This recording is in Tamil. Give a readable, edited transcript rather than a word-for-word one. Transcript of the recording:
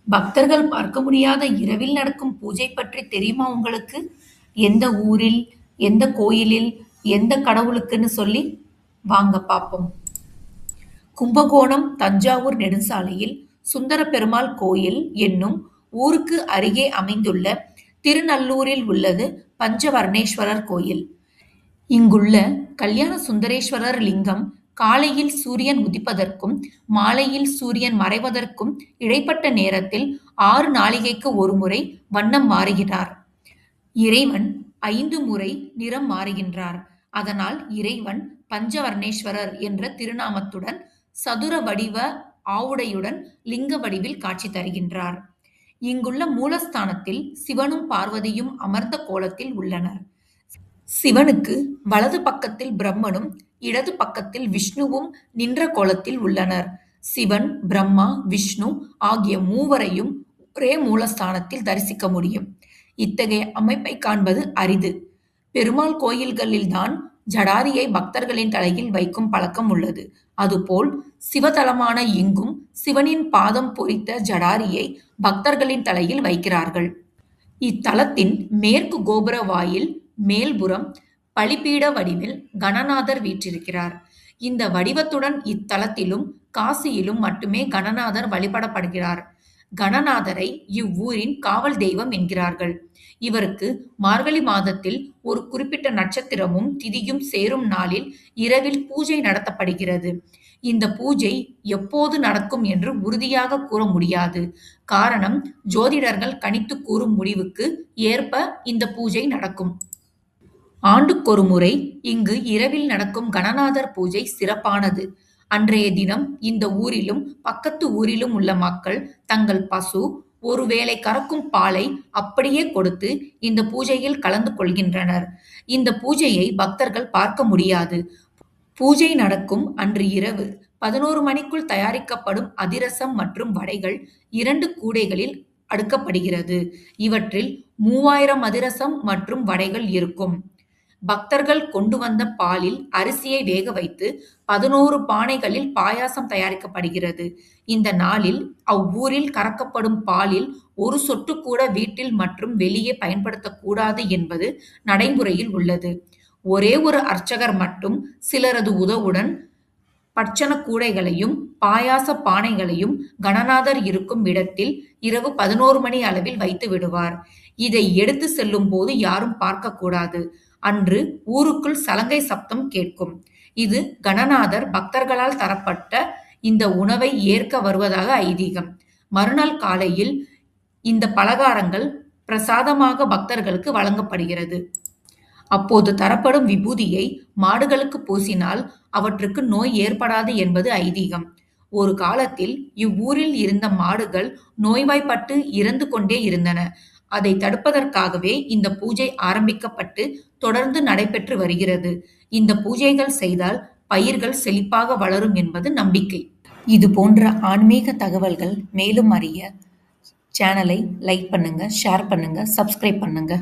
பக்தர்கள் பார்க்க முடியாத இரவில் நடக்கும் பூஜை பற்றி தெரியுமா உங்களுக்கு? எந்த ஊரில், எந்த கோயிலில், எந்த கடவுளுக்குன்னு சொல்லி வாங்க பாப்போம். கும்பகோணம் தஞ்சாவூர் நெடுஞ்சாலையில் சுந்தர பெருமாள் கோயில் என்னும் ஊருக்கு அருகே அமைந்துள்ள திருநல்லூரில் உள்ளது பஞ்சவர்ணேஸ்வரர் கோயில். இங்குள்ள கல்யாண சுந்தரேஸ்வரர் லிங்கம் காலையில் சூரியன் உதிப்பதற்கும் மாலையில் சூரியன் மறைவதற்கும் இடைப்பட்ட நேரத்தில் 6 நாழிகைக்கு ஒருமுறை வண்ணம் மாறுகிறார். இறைவன் 5 முறை நிறம் மாறுகின்றார். அதனால் இறைவன் பஞ்சவர்ணேஸ்வரர் என்ற திருநாமத்துடன் சதுர வடிவ ஆவுடையுடன் லிங்க வடிவில் காட்சி தருகின்றார். இங்குள்ள மூலஸ்தானத்தில் சிவனும் பார்வதியும் அமர்ந்த கோலத்தில் உள்ளனர். சிவனுக்கு வலது பக்கத்தில் பிரம்மனும் இடது பக்கத்தில் விஷ்ணுவும் நின்ற கோலத்தில் உள்ளனர். சிவன், பிரம்மா, விஷ்ணு ஆகிய மூவரையும் ஒரே மூலஸ்தானத்தில் தரிசிக்க முடியும். இத்தகைய அமைப்பை காண்பது அரிது. பெருமாள் கோயில்களில்தான் ஜடாரியை பக்தர்களின் தலையில் வைக்கும் பழக்கம் உள்ளது. அதுபோல் சிவதலமான இங்கும் சிவனின் பாதம் பொறித்த ஜடாரியை பக்தர்களின் தலையில் வைக்கிறார்கள். இத்தலத்தின் மேற்கு கோபுர வாயில் மேல்புறம் பலிபீட வடிவில் கணநாதர் வீற்றிருக்கிறார். இந்த வடிவத்துடன் இத்தலத்திலும் காசியிலும் மட்டுமே கணநாதர் வழிபடப்படுகிறார். கணநாதரை இவ்வூரின் காவல் தெய்வம் என்கிறார்கள். இவருக்கு மார்கழி மாதத்தில் ஒரு குறிப்பிட்ட நட்சத்திரமும் திதியும் சேரும் நாளில் இரவில் பூஜை நடத்தப்படுகிறது. இந்த பூஜை எப்போது நடக்கும் என்று உறுதியாக கூற முடியாது. காரணம், ஜோதிடர்கள் கணித்து கூறும் முடிவுக்கு ஏற்ப இந்த பூஜை நடக்கும். ஆண்டுக்கொரு முறை இங்கு இரவில் நடக்கும் கணநாதர் பூஜை சிறப்பானது. அன்றைய தினம் இந்த ஊரிலும் பக்கத்து ஊரிலும் உள்ள மக்கள் தங்கள் பசு ஒருவேளை கறக்கும் பாலை அப்படியே கொடுத்து இந்த பூஜையில் கலந்து கொள்கின்றனர். இந்த பூஜையை பக்தர்கள் பார்க்க முடியாது. பூஜை நடக்கும் அன்று இரவு 11 மணிக்குள் தயாரிக்கப்படும் அதிரசம் மற்றும் வடைகள் 2 கூடைகளில் அடுக்கப்படுகிறது. இவற்றில் 3000 அதிரசம் மற்றும் வடைகள் இருக்கும். பக்தர்கள் கொண்டு வந்த பாலில் அரிசியை வேக வைத்து 11 பானைகளில் பாயாசம் தயாரிக்கப்படுகிறது. இந்த நாளில் அவ்வூரில் கறக்கப்படும் பாலில் ஒரு சொட்டு கூட வீட்டில் மற்றும் வெளியே பயன்படுத்தக்கூடாது என்பது நடைமுறையில் உள்ளது. ஒரே ஒரு அர்ச்சகர் மட்டும் சிலரது உதவுடன் பட்சண கூடைகளையும் பாயாச பானைகளையும் கணநாதர் இருக்கும் இடத்தில் இரவு 11 மணி அளவில் வைத்து விடுவார். இதை எடுத்து செல்லும் போது யாரும் பார்க்கக்கூடாது. அன்று ஊருக்குள் சலங்கை சப்தம் கேட்கும். இது கணநாதர் பக்தர்களால் தரப்பட்ட இந்த உணவை ஏற்க வருவதாக ஐதீகம். மறுநாள் காலையில் இந்த பலகாரங்கள் பிரசாதமாக பக்தர்களுக்கு வழங்கப்படுகிறது. அப்போது தரப்படும் விபூதியை மாடுகளுக்கு பூசினால் அவற்றுக்கு நோய் ஏற்படாது என்பது ஐதீகம். ஒரு காலத்தில் இவ்வூரில் இருந்த மாடுகள் நோய்வாய்ப்பட்டு இறந்து கொண்டே இருந்தன. அதை தடுப்பதற்காகவே இந்த பூஜை ஆரம்பிக்கப்பட்டு தொடர்ந்து நடைபெற்று வருகிறது. இந்த பூஜைகள் செய்தால் பயிர்கள் செழிப்பாக வளரும் என்பது நம்பிக்கை. இது போன்ற ஆன்மீக தகவல்கள் மேலும் அறிய சேனலை லைக் பண்ணுங்க, ஷேர் பண்ணுங்க, சப்ஸ்கிரைப் பண்ணுங்க.